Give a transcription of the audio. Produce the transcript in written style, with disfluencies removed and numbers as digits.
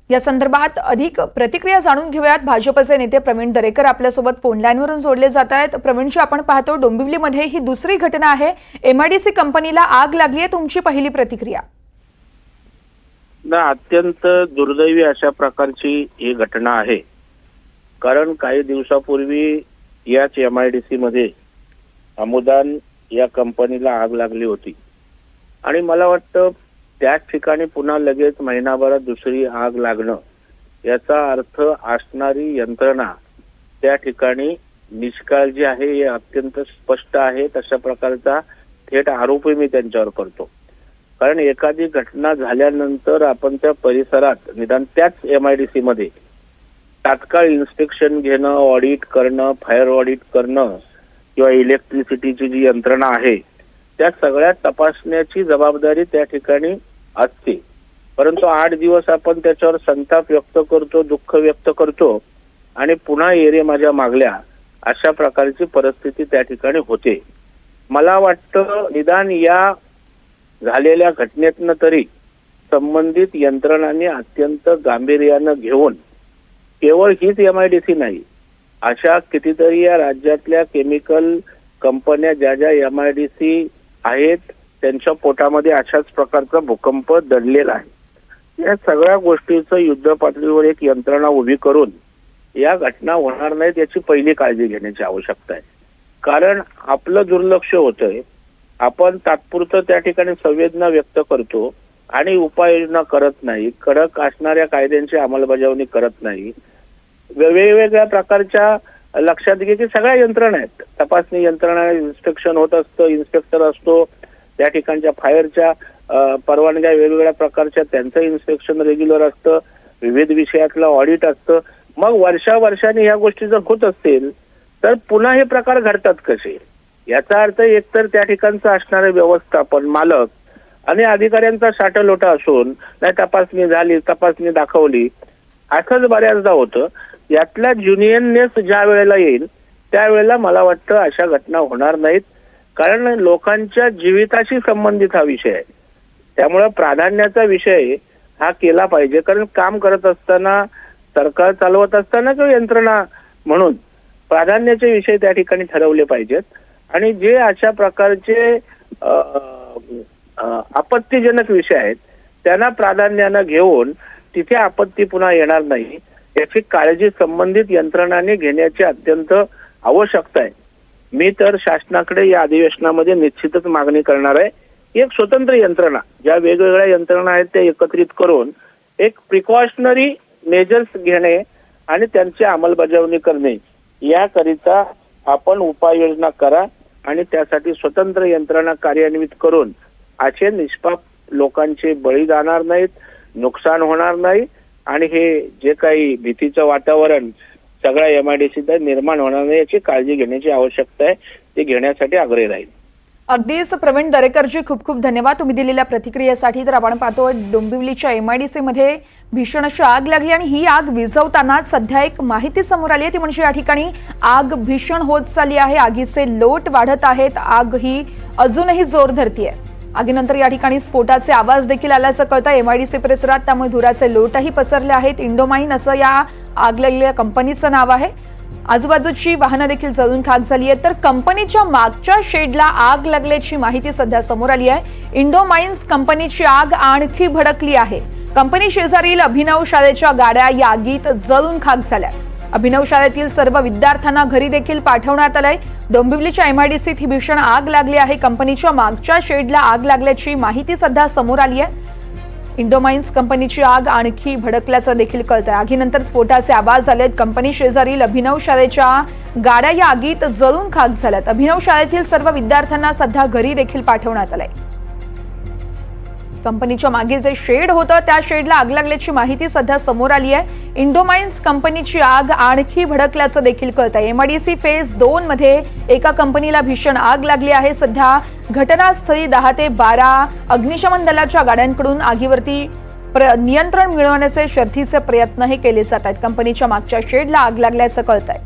या संदर्भात अधिक प्रतिक्रिया जाणून घेऊयात। भाजपचे नेते प्रवीण दरेकर आपल्यासोबत फोन लाईनवरून जोडले जात आहेत। प्रवीणजी, आपण पाहतो डोंबिवलीमध्ये ही दुसरी घटना आहे, एमआयडीसी कंपनीला आग लागली आहे, तुमची पहिली प्रतिक्रिया? अत्यंत दुर्दैवी अशा प्रकारची ही घटना आहे। कारण काही दिवसापूर्वी याच एमआयडीसी मध्ये अमुदान या कंपनीला आग लागली होती आणि मला वाटतं त्याच ठिकाणी पुन्हा लगेच महिनाभरात दुसरी आग लागणं याचा अर्थ असणारी यंत्रणा त्या ठिकाणी निष्काळजी आहे हे अत्यंत स्पष्ट आहे। तशा प्रकारचा थेट आरोपही मी त्यांच्यावर करतो। कारण एखादी घटना झाल्यानंतर आपण त्या परिसरात निदान त्याच एमआयडीसी मध्ये तात्काळ इन्स्पेक्शन घेणं, ऑडिट करणं, फायर ऑडिट करणं किंवा इलेक्ट्रिसिटीची जी यंत्रणा आहे त्या सगळ्या तपासण्याची जबाबदारी त्या ठिकाणी असते। परंतु 8 दिवस आपण त्याच्यावर संताप व्यक्त करतो, दुःख व्यक्त करतो आणि पुन्हा एरे माझ्या मागल्या अशा प्रकारची परिस्थिती त्या ठिकाणी होते। मला वाटतं निदान या झालेल्या घटनेतनं तरी संबंधित यंत्रणांनी अत्यंत गांभीर्यानं घेऊन केवळ हीच एमआयडीसी नाही, अशा कितीतरी या राज्यातल्या केमिकल कंपन्या ज्या ज्या एमआयडीसी आहेत त्यांच्या पोटामध्ये अशाच प्रकारचा भूकंप दडलेला आहे। या सगळ्या गोष्टीचं युद्ध पातळीवर एक यंत्रणा उभी करून या घटना होणार नाहीत याची पहिली काळजी घेण्याची आवश्यकता आहे। कारण आपलं दुर्लक्ष होतंय, आपण तात्पुरतं त्या ठिकाणी संवेदना व्यक्त करतो आणि उपाययोजना करत नाही, कडक असणाऱ्या कायद्यांची अंमलबजावणी करत नाही। वेगवेगळ्या प्रकारच्या लक्षात घे की सगळ्या यंत्रणा आहेत, तपासणी यंत्रणा, इन्स्पेक्शन होत असतं, इन्स्पेक्टर असतो, त्या ठिकाणच्या फायरच्या परवानग्या वेगवेगळ्या प्रकारच्या त्यांचं इन्स्पेक्शन रेग्युलर असतं, विविध विषयातलं ऑडिट असतं। मग वर्षावर्षांनी ह्या गोष्टी जर होत असतील तर पुन्हा हे प्रकार घडतात कसे? याचा अर्थ एकतर त्या ठिकाणचं असणारे व्यवस्थापन, मालक आणि अधिकाऱ्यांचा साठालोटा असून नाही तपासणी झाली, तपासणी दाखवली असंच बऱ्याचदा होतं। यातल्या ज्युनियननेस ज्या वेळेला येईल त्यावेळेला मला वाटतं अशा घटना होणार नाहीत। कारण लोकांच्या जीविताशी संबंधित हा विषय आहे, त्यामुळे प्राधान्याचा विषय हा केला पाहिजे। कारण काम करत असताना, सरकार चालवत असताना किंवा यंत्रणा म्हणून प्राधान्याचे विषय त्या ठिकाणी ठरवले पाहिजेत आणि जे अशा प्रकारचे आपत्तीजनक विषय आहेत त्यांना प्राधान्यानं घेऊन तिथे आपत्ती पुन्हा येणार नाही याची काळजी संबंधित यंत्रणांनी घेण्याची अत्यंत आवश्यकता आहे। मी तर शासनाकडे या अधिवेशनामध्ये निश्चितच मागणी करणार आहे, एक स्वतंत्र यंत्रणा, ज्या वेगवेगळ्या यंत्रणा आहेत त्या एकत्रित करून एक प्रिकॉशनरी मेजर्स घेणे आणि त्यांची अंमलबजावणी करणे याकरिता आपण उपाययोजना करा आणि त्यासाठी स्वतंत्र यंत्रणा कार्यान्वित करून असे निष्पाप लोकांचे बळी जाणार नाहीत, नुकसान होणार नाही आणि हे जे काही भीतीचं वातावरण सगळ्या एमआयडीसीत निर्माण होणार नाही याची काळजी घेण्याची आवश्यकता आहे, ते घेण्यासाठी आग्रही राहील। अगदीच प्रवीण दरेकरजी, खूप खूप धन्यवाद तुम्ही दिलेल्या प्रतिक्रियेसाठी। तर आपण पाहतो डोंबिवलीच्या एमआयडीसी मध्ये भीषण अशी आग लागली आणि ही आग विझवताना सध्या एक माहिती समोर आली आहे, ती म्हणजे या ठिकाणी आग भीषण होत चालली आहे, आगीचे लोट वाढत आहेत, आग ही अजूनही जोर धरतीये। आगीनंतर या ठिकाणी स्फोटाचे आवाज देखील आल्याचं कळतं एमआयडीसी परिसरात, त्यामुळे धुराचे लोटही पसरले आहेत। इंडोमाइन असं या आग लागलेल्या कंपनीचं नाव आहे। आजूबाजूची वाहनं देखील जळून खाक झाली आहेत। तर कंपनीच्या मागच्या शेडला आग लागल्याची माहिती सध्या समोर आली आहे। इंडोमाइन्स कंपनीची आग आणखी भडकली आहे। कंपनी शेजारील अभिनव शाळेच्या गाड्या या आगीत जळून खाक झाल्या। अभिनव शाळेतील सर्व विद्यार्थ्यांना घरी देखील पाठवण्यात आलंय। डोंबिवलीच्या एमआयडीसीत ही भीषण आग लागली आहे। कंपनीच्या मागच्या शेडला आग लागल्याची माहिती सध्या समोर आली आहे। इंडोमाइन्स कंपनीची आग आणखी भडकल्याचं देखील कळतंय। आगीनंतर स्फोटाचे आवाज आलेत। कंपनी शेजारील अभिनव शाळेच्या गाड्या या आगीत जळून खाक झाल्यात। अभिनव शाळेतील सर्व विद्यार्थ्यांना सध्या घरी देखील पाठवण्यात आलंय। कंपनीच्या मागे जे शेड होतं त्या शेडला आग लागल्याची माहिती सध्या समोर आली आहे। इंडोमाइन्स कंपनीची आग आणखी भडकल्याचं देखील कळतंय। एमआयडीसी फेज 2 मध्ये एका कंपनीला भीषण आग लागली आहे। सध्या घटनास्थळी 10 ते 12 अग्निशमन दलाच्या गाड्यांकडून आगीवरती नियंत्रण मिळवण्याचे शर्थीचे प्रयत्न हे केले जात आहेत। कंपनीच्या मागच्या शेडला आग लागल्याचं कळतंय।